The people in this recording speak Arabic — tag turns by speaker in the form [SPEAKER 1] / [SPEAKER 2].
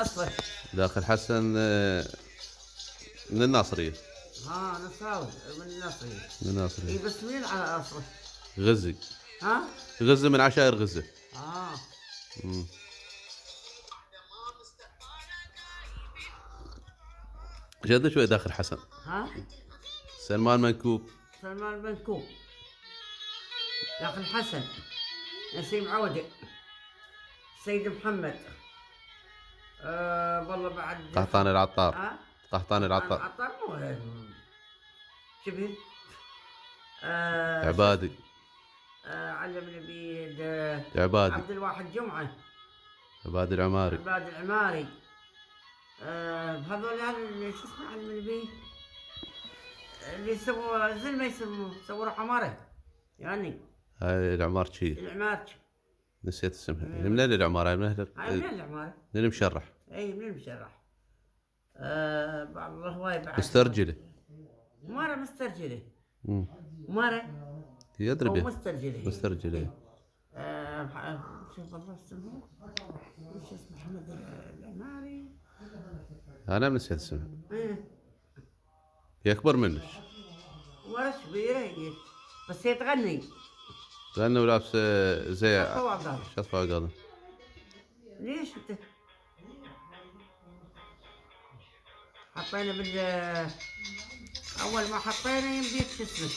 [SPEAKER 1] اصلا؟
[SPEAKER 2] داخل حسن من الناصرية.
[SPEAKER 1] نصراوي من الناصرية.
[SPEAKER 2] من الناصرية.
[SPEAKER 1] اي بس مين على اصله؟
[SPEAKER 2] غزي.
[SPEAKER 1] ها؟
[SPEAKER 2] غزة من عشائر غزة.
[SPEAKER 1] اه.
[SPEAKER 2] مم. جد شوي داخل حسن.
[SPEAKER 1] ها؟
[SPEAKER 2] سلمان منكوب.
[SPEAKER 1] سلمان منكوب. داخل حسن. نسيم عودة. سيد محمد. والله بعد.
[SPEAKER 2] قحطاني العطار.
[SPEAKER 1] ها؟
[SPEAKER 2] قحطاني العطار.
[SPEAKER 1] عطار مو شبه.
[SPEAKER 2] عبادي.
[SPEAKER 1] علمني بيد.
[SPEAKER 2] عبادي.
[SPEAKER 1] عبد الواحد جمعة.
[SPEAKER 2] عبادي العماري.
[SPEAKER 1] عبادي العماري. هذول اللي شو اسمه علمني بيه. اللي سووا زي ما يسموه سووا عمارة يعني.
[SPEAKER 2] هاي العمار شي.
[SPEAKER 1] العمارة.
[SPEAKER 2] نسيت اسمها. منين العمارة؟ من أهل
[SPEAKER 1] هاي من العمارة.
[SPEAKER 2] من المشرح.
[SPEAKER 1] اي من المشرح. بعض الهواي بعد.
[SPEAKER 2] مسترجلة.
[SPEAKER 1] مرة مسترجلة.
[SPEAKER 2] مم.
[SPEAKER 1] مرة.
[SPEAKER 2] يدري
[SPEAKER 1] أو
[SPEAKER 2] بيه.
[SPEAKER 1] مسترجلة.
[SPEAKER 2] مسترجلة.
[SPEAKER 1] شوف والله اسمه. ايش اسمه محمد العماري.
[SPEAKER 2] أنا نسيت اسمها.
[SPEAKER 1] ايه.
[SPEAKER 2] هي أكبر منك.
[SPEAKER 1] مرة كبيرة هي. بس هي تغني.
[SPEAKER 2] لأنه لابس زي شطفة قاضي.
[SPEAKER 1] ليش انت؟ حطينا اول ما حطينا يمديك شو اسمه.